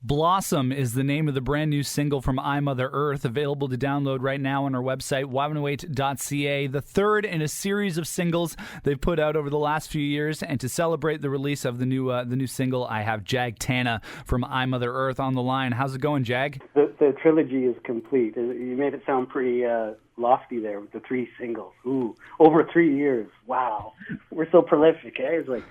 Blossom is the name of the brand new single from I, Mother Earth, available to download right now on our website, y108.ca. The third in a series of singles they've put out over the last few years. And to celebrate the release of the new single, I have Jag Tanna from I, Mother Earth on the line. How's it going, Jag? The trilogy is complete. You made it sound pretty lofty there with the 3 singles. Ooh, over 3 years. Wow. We're so prolific, eh? It's like...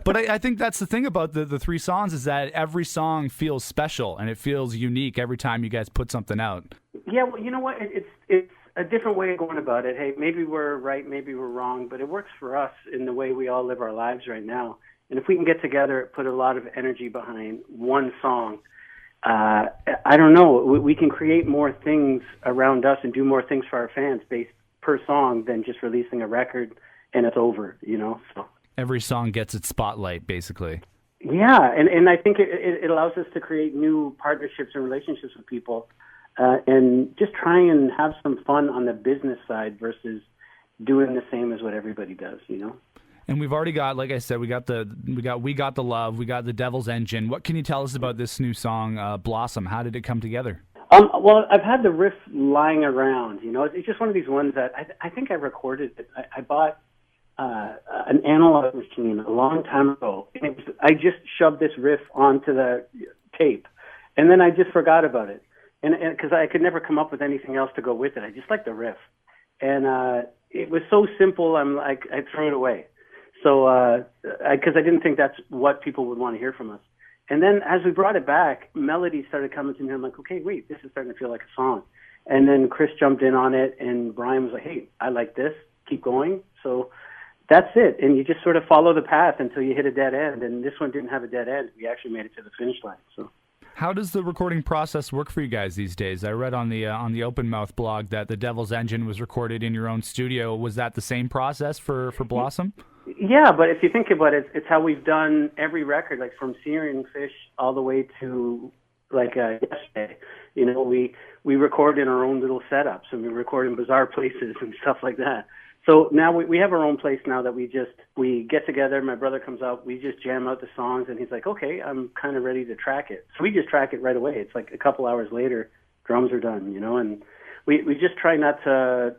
But I think that's the thing about the 3 songs is that every song feels special and it feels unique every time you guys put something out. Yeah, well, you know what? It's a different way of going about it. Hey, maybe we're right, maybe we're wrong, but it works for us in the way we all live our lives right now. And if we can get together, put a lot of energy behind one song, I don't know, we can create more things around us and do more things for our fans based per song than just releasing a record and it's over, you know? So every song gets its spotlight, basically. Yeah, and I think it allows us to create new partnerships and relationships with people and just try and have some fun on the business side versus doing the same as what everybody does, you know? And we've already got, like I said, we got the love, we got the Devil's Engine. What can you tell us about this new song, Blossom? How did it come together? Well, I've had the riff lying around. You know, it's just one of these ones that I think I recorded it. I bought an analog machine a long time ago. And I just shoved this riff onto the tape, and then I just forgot about it. And because I could never come up with anything else to go with it, I just liked the riff, and it was so simple. I threw it away. So, because I didn't think that's what people would want to hear from us. And then as we brought it back, melodies started coming to me. I'm like, okay, wait, this is starting to feel like a song. And then Chris jumped in on it, and Brian was like, hey, I like this. Keep going. So that's it. And you just sort of follow the path until you hit a dead end. And this one didn't have a dead end. We actually made it to the finish line. So. How does the recording process work for you guys these days? I read on the Open Mouth blog that the Devil's Engine was recorded in your own studio. Was that the same process for Blossom? Yeah, but if you think about it, it's how we've done every record, like from Searing Fish all the way to like Yesterday. You know, we record in our own little setups and we record in bizarre places and stuff like that. So now we have our own place now that we get together. My brother comes out, we just jam out the songs, and he's like, okay, I'm kind of ready to track it. So we just track it right away. It's like a couple hours later, drums are done, you know, and we just try not to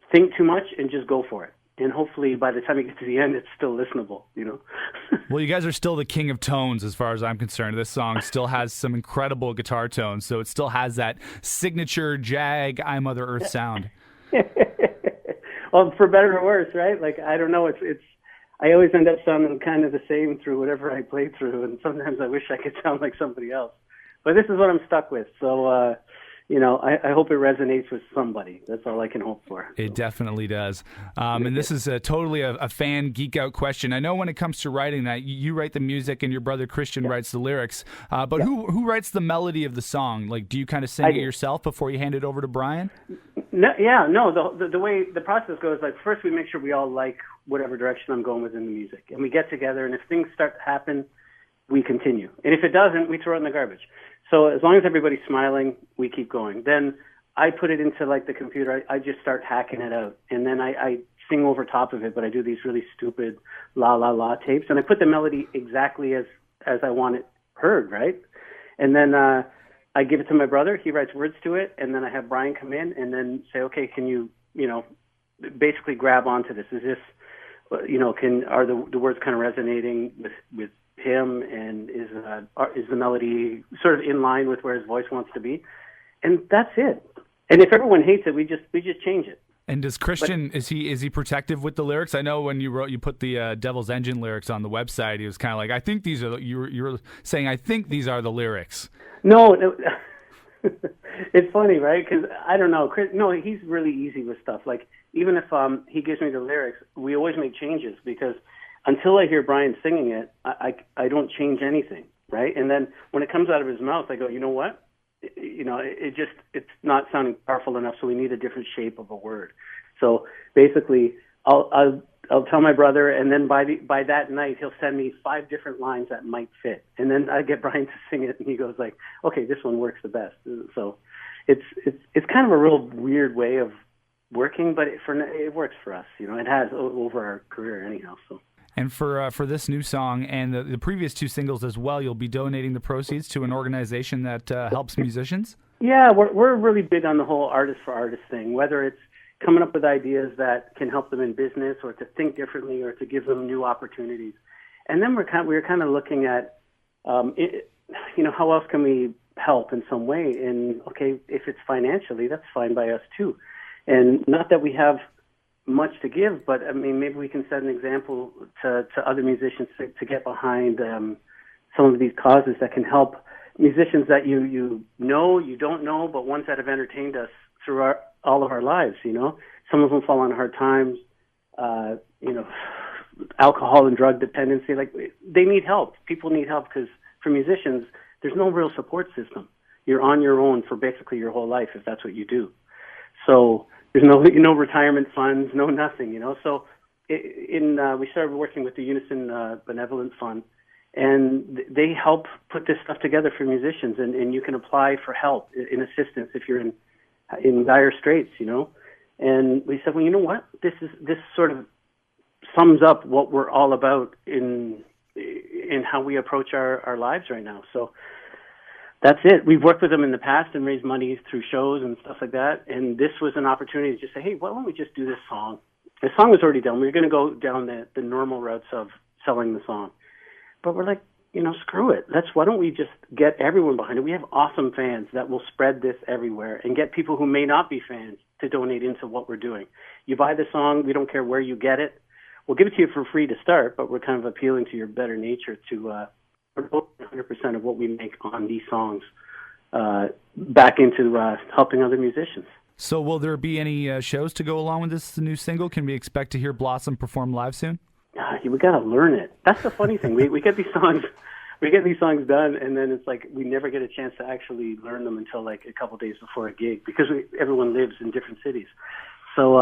think too much and just go for it. And hopefully by the time you get to the end, it's still listenable, you know? Well, you guys are still the king of tones as far as I'm concerned. This song still has some incredible guitar tones, so it still has that signature Jag, I, Mother Earth sound. Well, for better or worse, right? Like, I don't know, it's I always end up sounding kind of the same through whatever I play through, and sometimes I wish I could sound like somebody else. But this is what I'm stuck with, so... you know, I hope it resonates with somebody. That's all I can hope for. It definitely does. And this is totally a fan geek out question. I know when it comes to writing that you write the music and your brother Christian writes the lyrics. But who writes the melody of the song? Like, do you kind of sing it yourself before you hand it over to Brian? No, the way the process goes, like first we make sure we all like whatever direction I'm going with in the music, and we get together. And if things start to happen, we continue. And if it doesn't, we throw it in the garbage. So as long as everybody's smiling, we keep going. Then I put it into like the computer. I just start hacking it out, and then I sing over top of it. But I do these really stupid la la la tapes, and I put the melody exactly as I want it heard, right? And then I give it to my brother. He writes words to it, and then I have Brian come in and then say, okay, can you basically grab onto this? Is this are the words kind of resonating with him, and is the melody sort of in line with where his voice wants to be? And that's it. And if everyone hates it, we just change it. And does Christian, is he protective with the lyrics? I know when you put the Devil's Engine lyrics on the website, he was kind of like, I think these are you were saying, I think these are the lyrics. No. It's funny, right? Because I don't know. Chris, no, he's really easy with stuff. Like even if he gives me the lyrics, we always make changes because until I hear Brian singing it, I don't change anything, right? And then when it comes out of his mouth, I go, you know what? It's not sounding powerful enough, so we need a different shape of a word. So basically, I'll tell my brother, and then by that night, he'll send me 5 different lines that might fit, and then I get Brian to sing it, and he goes like, okay, this one works the best. So it's kind of a real weird way of working, but it works for us. It has over our career anyhow. So. And for this new song and the previous two singles as well, you'll be donating the proceeds to an organization that helps musicians? Yeah, we're really big on the whole artist for artist thing, whether it's coming up with ideas that can help them in business or to think differently or to give them new opportunities. And then we're kind of looking at, how else can we help in some way? And, okay, if it's financially, that's fine by us too. And not that we have much to give, but, I mean, maybe we can set an example to other musicians to get behind some of these causes that can help musicians that you don't know, but ones that have entertained us through all of our lives, Some of them fall on hard times, alcohol and drug dependency. Like, they need help. People need help because for musicians, there's no real support system. You're on your own for basically your whole life if that's what you do. So there's no retirement funds, no nothing, So we started working with the Unison Benevolent Fund, and they help put this stuff together for musicians, and you can apply for help in assistance if you're in dire straits, And we said, well, you know what? This sort of sums up what we're all about in how we approach our lives right now. So that's it. We've worked with them in the past and raised money through shows and stuff like that. And this was an opportunity to just say, hey, why don't we just do this song? The song was already done. We were going to go down the normal routes of selling the song. But we're like, screw it. Why don't we just get everyone behind it? We have awesome fans that will spread this everywhere and get people who may not be fans to donate into what we're doing. You buy the song. We don't care where you get it. We'll give it to you for free to start, but we're kind of appealing to your better nature to put 100% of what we make on these songs back into helping other musicians. So will there be any shows to go along with this new single? Can we expect to hear Blossom perform live soon? We got to learn it. That's the funny thing. We get these songs. We get these songs done, and then it's like we never get a chance to actually learn them until like a couple days before a gig because everyone lives in different cities. So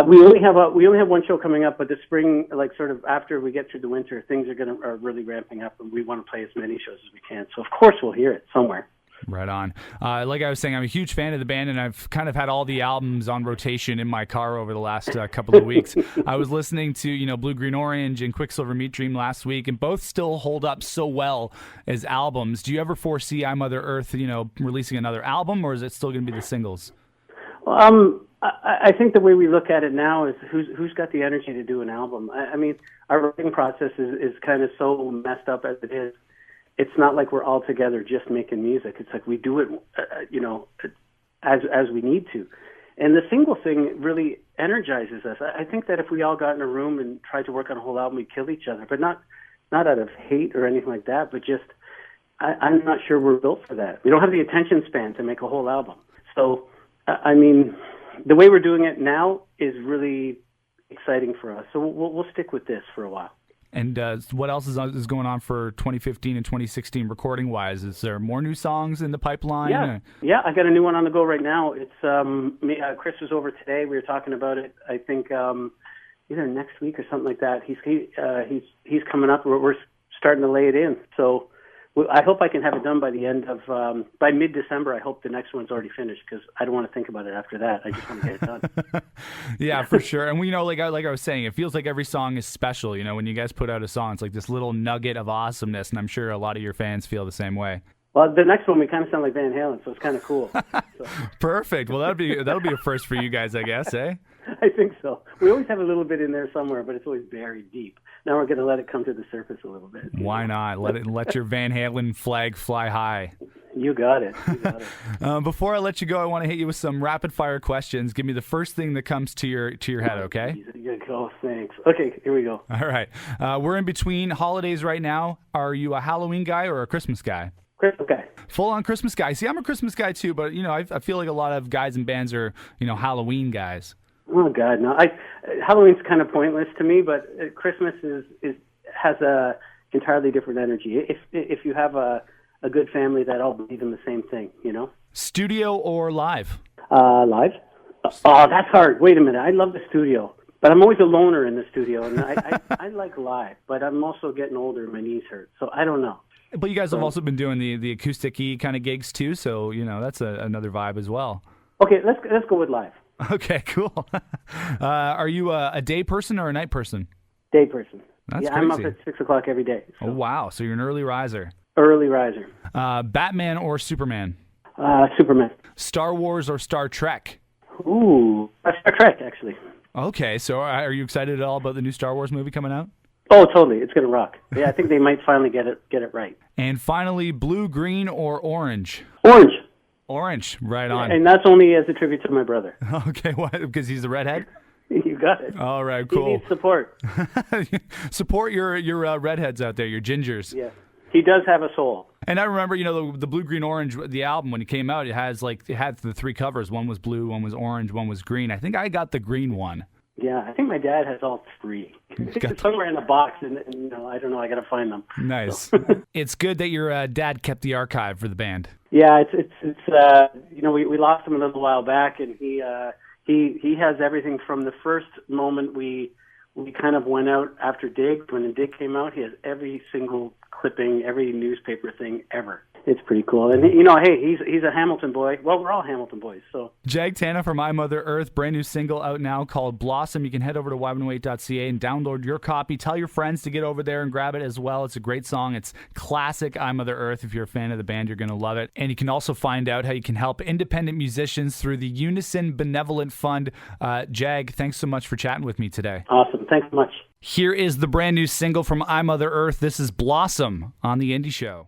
we only have one show coming up, but the spring, like sort of after we get through the winter, things are really ramping up, and we want to play as many shows as we can. So of course we'll hear it somewhere. Right on. Like I was saying, I'm a huge fan of the band, and I've kind of had all the albums on rotation in my car over the last couple of weeks. I was listening to, Blue, Green, Orange and Quicksilver Meat Dream last week, and both still hold up so well as albums. Do you ever foresee I, Mother Earth, releasing another album, or is it still going to be the singles? I think the way we look at it now is who's got the energy to do an album. I mean, our writing process is kind of so messed up as it is. It's not like we're all together just making music. It's like we do it, as we need to. And the single thing really energizes us. I think that if we all got in a room and tried to work on a whole album, we'd kill each other. But not out of hate or anything like that, but just I'm not sure we're built for that. We don't have the attention span to make a whole album. So, I mean, the way we're doing it now is really exciting for us. So we'll stick with this for a while. And what else is going on for 2015 and 2016 recording-wise? Is there more new songs in the pipeline? Yeah, I got a new one on the go right now. It's Chris was over today. We were talking about it. I think either next week or something like that. He's coming up. We're starting to lay it in. So I hope I can have it done by the end of by mid-December. I hope the next one's already finished because I don't want to think about it after that. I just want to get it done. Yeah, for sure. And we know, like I was saying, it feels like every song is special. When you guys put out a song, it's like this little nugget of awesomeness, and I'm sure a lot of your fans feel the same way. Well, the next one we kind of sound like Van Halen, so it's kind of cool. So. Perfect. Well, that'll be a first for you guys, I guess, eh? I think so. We always have a little bit in there somewhere, but it's always buried deep. Now we're going to let it come to the surface a little bit. Why not? Let your Van Halen flag fly high. You got it. Before I let you go, I want to hit you with some rapid fire questions. Give me the first thing that comes to your head, okay? Oh, thanks. Okay, here we go. All right. We're in between holidays right now. Are you a Halloween guy or a Christmas guy? Christmas guy. Full-on Christmas guy. See, I'm a Christmas guy too, but I feel like a lot of guys and bands are Halloween guys. Oh God, no! Halloween's kind of pointless to me, but Christmas has a entirely different energy. If you have a good family that all believe in the same thing, Studio or live? Live. Oh, that's hard. Wait a minute. I love the studio, but I'm always a loner in the studio, and I like live. But I'm also getting older, and my knees hurt, so I don't know. But you guys have also been doing the acoustic-y kind of gigs too, so that's another vibe as well. Okay, let's go with live. Okay, cool. Are you a day person or a night person? Day person. That's yeah, crazy. I'm up at 6 o'clock every day. So. Oh, wow. So you're an early riser. Early riser. Batman or Superman? Superman. Star Wars or Star Trek? Ooh, Star Trek, actually. Okay, so are you excited at all about the new Star Wars movie coming out? Oh, totally. It's going to rock. Yeah, I think they might finally get it right. And finally, blue, green, or orange? Orange. Orange, right on. And that's only as a tribute to my brother. Okay, what? Because he's a redhead? You got it. All right, cool. He needs support. Support your redheads out there, your gingers. Yeah. He does have a soul. And I remember, the Blue, Green, Orange, the album, when it came out, it had the three covers. One was blue, one was orange, one was green. I think I got the green one. Yeah, I think my dad has all three. It's somewhere in the box, and I don't know. I got to find them. Nice. So. It's good that your dad kept the archive for the band. Yeah, it's we lost him a little while back, and he has everything from the first moment we kind of went out after Dig. When the Dig came out, he has every single clipping, every newspaper thing ever. It's pretty cool. And, hey, he's a Hamilton boy. Well, we're all Hamilton boys, so. Jag Tanna from I Mother Earth, brand new single out now called Blossom. You can head over to y108.ca and download your copy. Tell your friends to get over there and grab it as well. It's a great song. It's classic I Mother Earth. If you're a fan of the band, you're going to love it. And you can also find out how you can help independent musicians through the Unison Benevolent Fund. Jag, thanks so much for chatting with me today. Awesome. Thanks so much. Here is the brand new single from I Mother Earth. This is Blossom on The Indie Show.